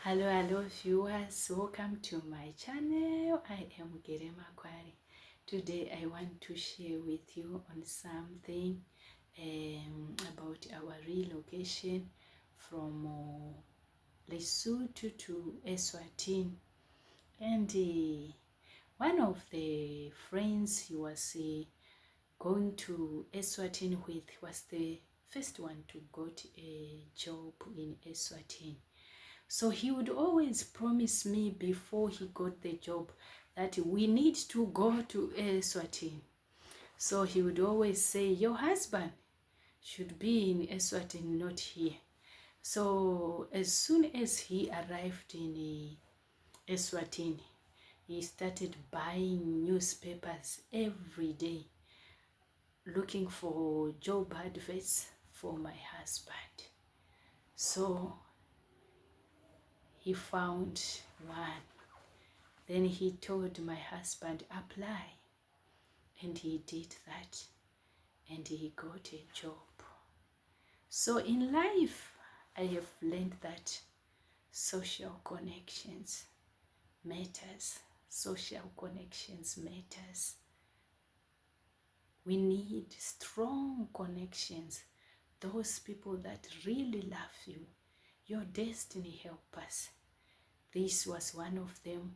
Hello viewers, welcome to my channel. I am Makwari. Today I want to share with you on something about our relocation from Lesotho to Eswatini. And one of the friends he was going to Eswatini with was the first one to got a job in Eswatini. So he would always promise me before he got the job that we need to go to Eswatini. So he would always say, your husband should be in Eswatini, not here. So as soon as he arrived in Eswatini, he started buying newspapers every day, looking for job adverts for my husband. So he found one. Then he told my husband, apply. And he did that. And he got a job. So in life, I have learned that social connections matters. Social connections matters. We need strong connections. Those people that really love you. Your destiny helpers. This was one of them.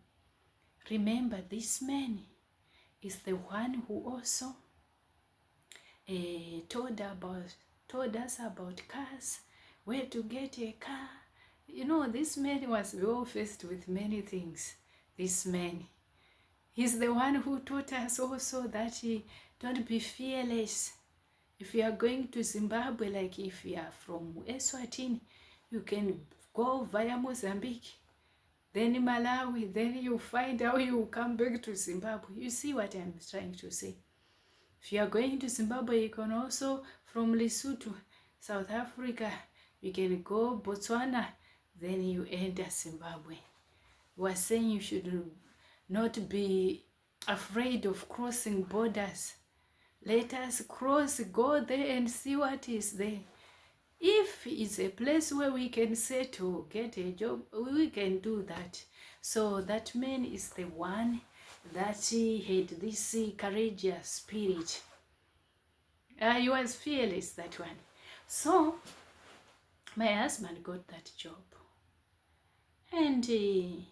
Remember, this man is the one who also told us about cars, where to get a car. You know, this man was well faced with many things. This man, he's the one who taught us also that don't be fearless. If you are going to Zimbabwe, like if you are from Eswatini, you can go via Mozambique, then Malawi, then you find how you come back to Zimbabwe. You see what I'm trying to say? If you are going to Zimbabwe, you can also, from Lesotho, South Africa, you can go Botswana, then you enter Zimbabwe. We are saying you should not be afraid of crossing borders. Let us cross, go there and see what is there. If it's a place where we can settle, get a job, we can do that. So that man is the one that had this courageous spirit. He was fearless, that one. So my husband got that job. And the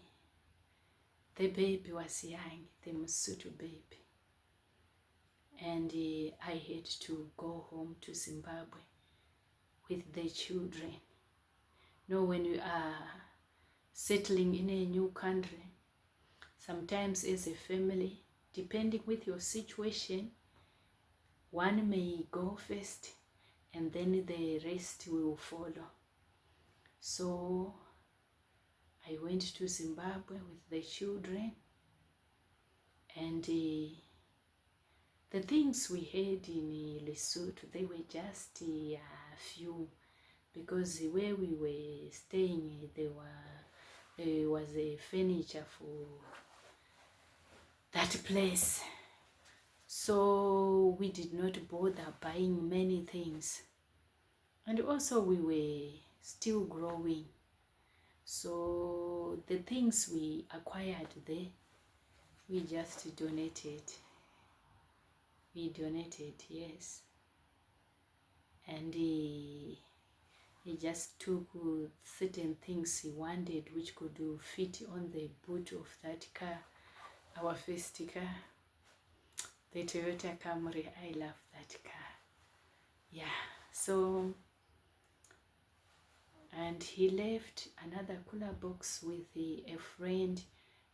baby was young, the Lesotho baby. And I had to go home to Zimbabwe with the children. You know, when you are settling in a new country, sometimes as a family, depending with your situation, one may go first and then the rest will follow. So I went to Zimbabwe with the children, and the things we had in Lesotho, they were just a few, because where we were staying, there was a furniture for that place. So we did not bother buying many things. And also we were still growing. So the things we acquired there, we just donated. We donated, yes. And he just took certain things he wanted which could fit on the boot of that car, our first car, the Toyota Camry. I love that car. Yeah, so, and he left another cooler box with a friend.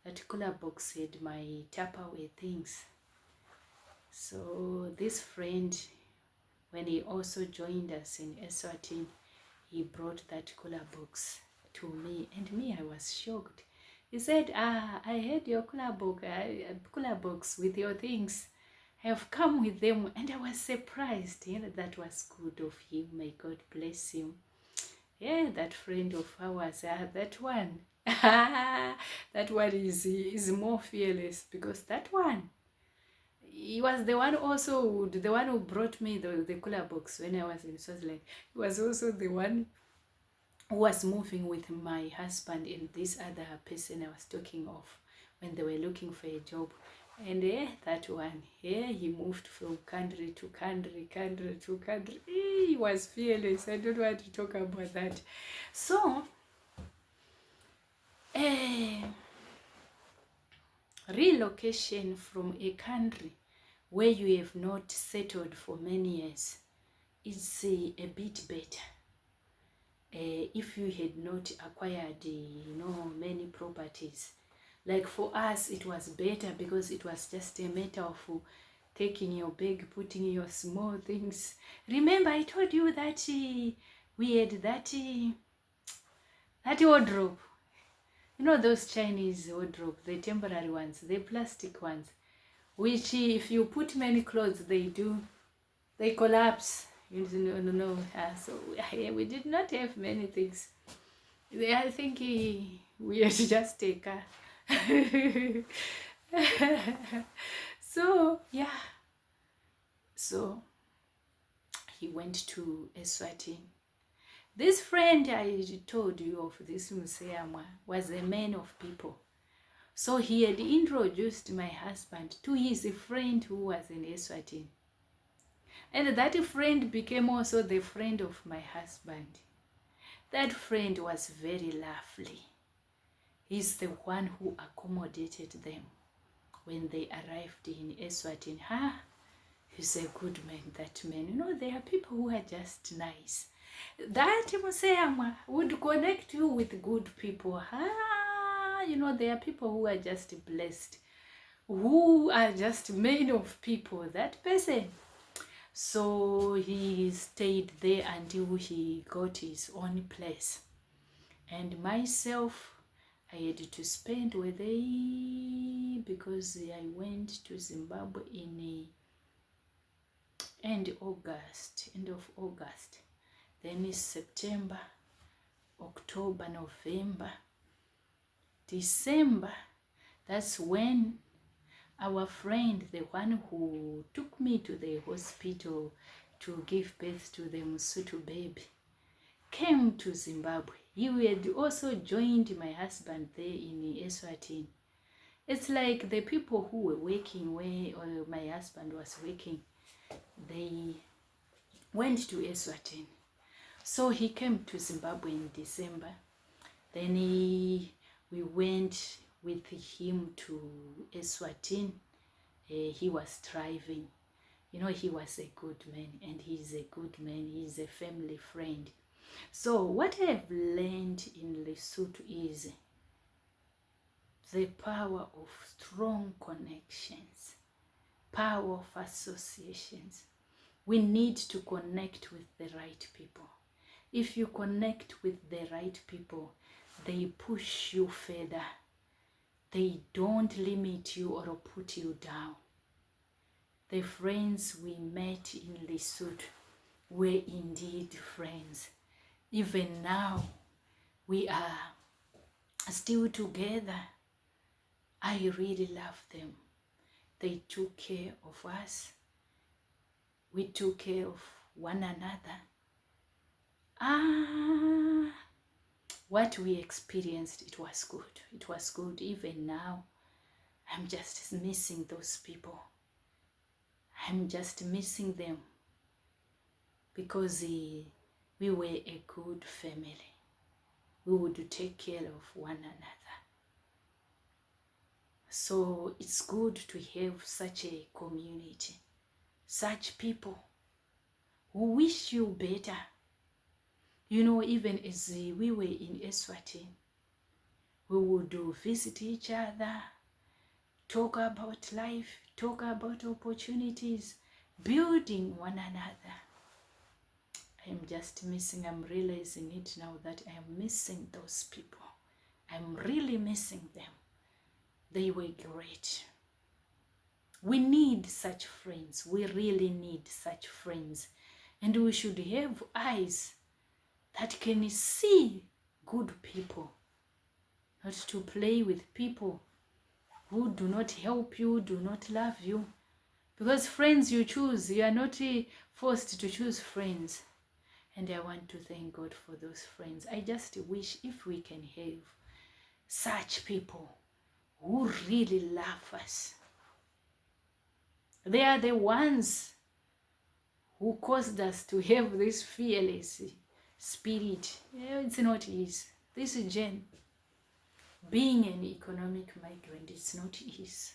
That cooler box had my Tupperware things. So this friend, when he also joined us in Eswatini, he brought that cooler box to me, and me, I was shocked. He said, I had your cooler box with your things. I have come with them, and I was surprised. You know, that was good of him. May God bless him. Yeah, that friend of ours, that one, that one is more fearless, because that one, he was the one also, the one who brought me the cooler box when I was in Swaziland. He was also the one who was moving with my husband and this other person I was talking of when they were looking for a job. And that one, he moved from country to country, country to country. He was fearless. I don't want to talk about that. So, relocation from a country where you have not settled for many years is a bit better. If you had not acquired, many properties. Like for us, it was better because it was just a matter of taking your bag, putting your small things. Remember, I told you that we had that wardrobe. You know those Chinese wardrobe, the temporary ones, the plastic ones, which if you put many clothes, they collapse. No. So we did not have many things. I think we had just a car. So yeah, so he went to Eswatini. This friend I told you of, this Museamwa, was a man of people. So he had introduced my husband to his friend who was in Eswatini. And that friend became also the friend of my husband. That friend was very lovely. He's the one who accommodated them when they arrived in Eswatini. He's a good man, that man. There are people who are just nice. That Museama would connect you with good people. There are people who are just blessed, who are just men of people. That person. So he stayed there until he got his own place. And myself, I had to spend with because I went to Zimbabwe in end of August. Then it's September, October, November, December. That's when our friend, the one who took me to the hospital to give birth to the Lesotho baby, came to Zimbabwe. He had also joined my husband there in Eswatini. It's like the people who were working where my husband was working, they went to Eswatini. So he came to Zimbabwe in December. Then we went with him to Eswatini. He was driving. He was a good man, and he's a good man. He's a family friend. So what I have learned in Lesotho is the power of strong connections, power of associations. We need to connect with the right people. If you connect with the right people, they push you further. They don't limit you or put you down. The friends we met in Lesotho were indeed friends. Even now, we are still together. I really love them. They took care of us. We took care of one another. What we experienced, it was good. It was good. Even now, I'm just missing those people. I'm just missing them because we were a good family. We would take care of one another. So it's good to have such a community, such people who wish you better. Even as we were in Eswatini, we would visit each other, talk about life, talk about opportunities, building one another. I'm just missing, I'm realizing it now that I am missing those people. I'm really missing them. They were great. We need such friends. We really need such friends. And we should have eyes that can see good people, not to play with people who do not help you, do not love you. Because friends you choose, you are not forced to choose friends. And I want to thank God for those friends. I just wish if we can have such people who really love us. They are the ones who caused us to have this fearless spirit. It's not easy. This is Jen. Being an economic migrant, it's not easy.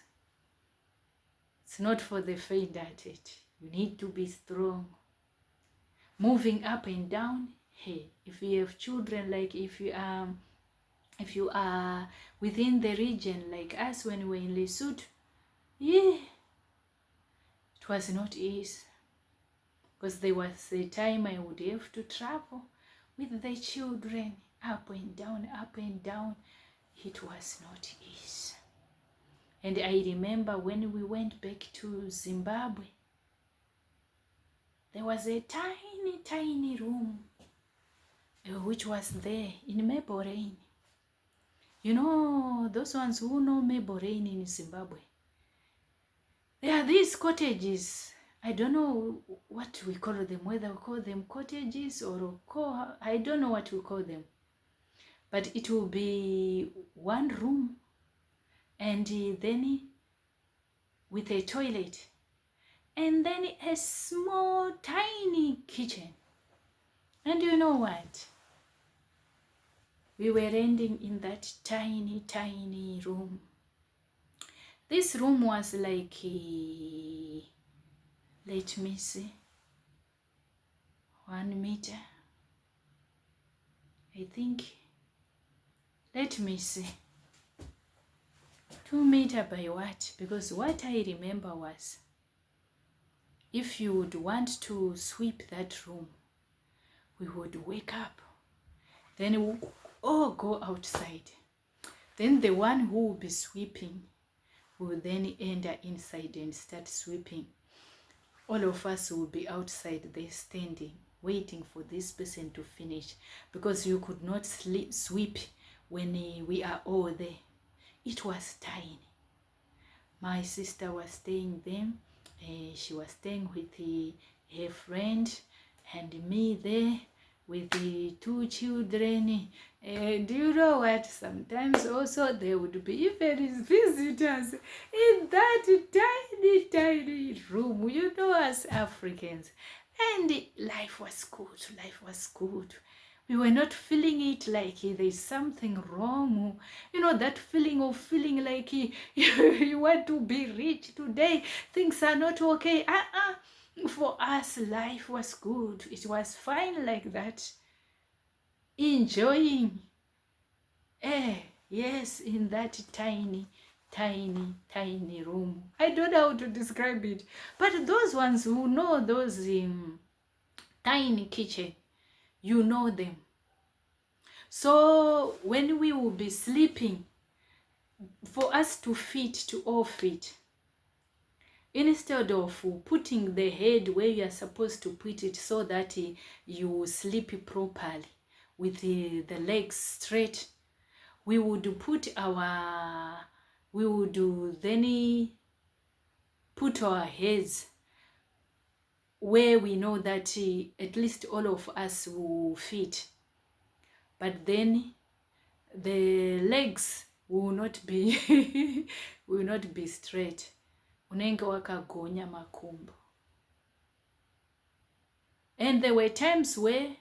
It's not for the faint-hearted. You need to be strong. Moving up and down. Hey, if you have children, like if you are within the region, like us when we were in Lesotho, yeah, it was not easy. Because there was a time I would have to travel with the children, up and down, up and down. It was not easy. And I remember when we went back to Zimbabwe, there was a tiny, tiny room which was there in Maple Rain. You know, those ones who know Maple Rain in Zimbabwe, there are these cottages. I don't know what we call them, whether we call them cottages or I don't know what we call them. But it will be one room and then with a toilet and then a small tiny kitchen. And you know what? We were renting in that tiny, tiny room. This room was like, let me see, 1 meter. I think, let me see, 2 meter by what? Because what I remember was, if you would want to sweep that room, we would wake up. Then we would all go outside. Then the one who will be sweeping will then enter inside and start sweeping. All of us will be outside there standing, waiting for this person to finish. Because you could not sweep when we are all there. It was tiny. My sister was staying there. She was staying with her friend and me there with the 2 children. And you know what? Sometimes also there would be even visitors in that tiny, tiny room. You know, as Africans. And life was good. Life was good. We were not feeling it like there's something wrong. You know, that feeling of feeling like you want to be rich today. Things are not okay. For us, life was good. It was fine like that. Enjoying. Yes, in that tiny, tiny, tiny room. I don't know how to describe it. But those ones who know those tiny kitchen, you know them. So when we will be sleeping, for us to all fit, instead of putting the head where you are supposed to put it so that you sleep properly with the legs straight, we would then put our heads where we know that at least all of us will fit. But then the legs will not be will not be straight. Unenge wakagonya makumbo. And there were times where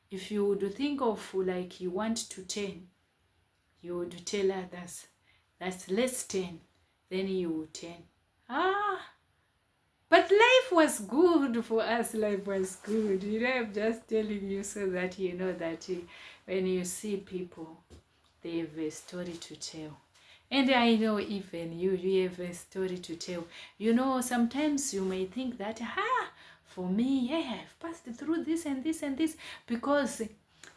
if you would think of like you want to turn, you would tell others that let's turn, then you would turn. But life was good for us. Life was good. You know, I'm just telling you so that you know that when you see people, they have a story to tell. And I know even you have a story to tell. You know, sometimes you may think that, for me, I've passed through this and this and this, because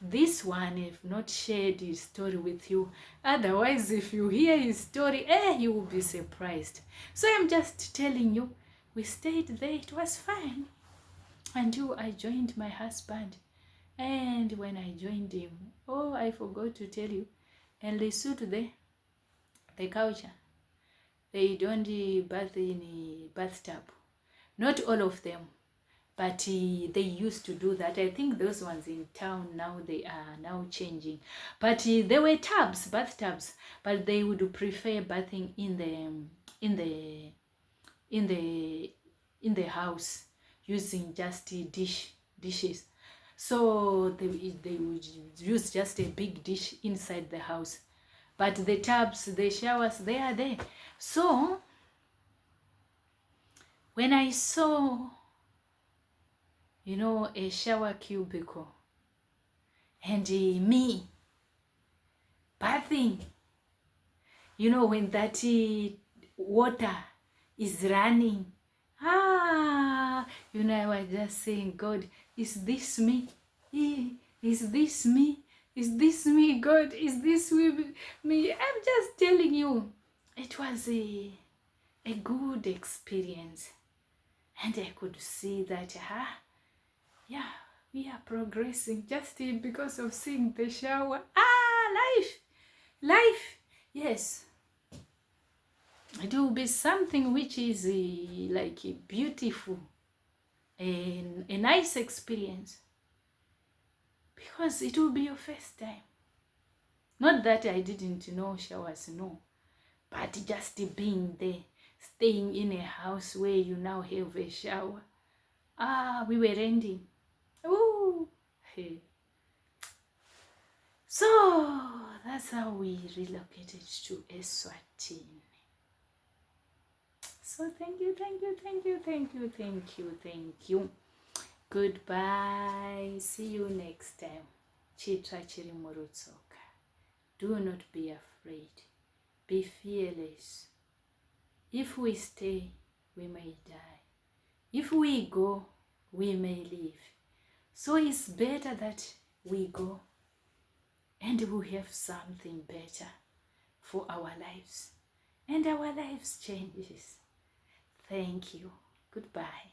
this one have not shared his story with you. Otherwise, if you hear his story, you will be surprised. So I'm just telling you, we stayed there, it was fine. Until I joined my husband. And when I joined him, I forgot to tell you, and Lesotho there, the culture, they don't bathe in a bathtub. Not all of them, But they used to do that. I think those ones in town now, they are now changing. But there were tubs, bathtubs, but they would prefer bathing in the house, using just dishes. So they would use just a big dish inside the house. But the tubs, the showers, they are there. So when I saw, a shower cubicle and me bathing, when that water is running, I was just saying, God, is this me? Is this me? Is this me, God? Is this me? I'm just telling you, it was a good experience. And I could see that, yeah, we are progressing just because of seeing the shower. Life, yes. It will be something which is like beautiful, a nice experience, because it will be your first time. Not that I didn't know showers, no, but just being there, staying in a house where you now have a shower. We were renting. Ooh, hey. So that's how we relocated to Eswatini. So thank you. Goodbye. See you next time. Chitra chiri murutsoka. Do not be afraid. Be fearless. If we stay, we may die. If we go, we may live. So it's better that we go and we have something better for our lives. And our lives changes. Thank you. Goodbye.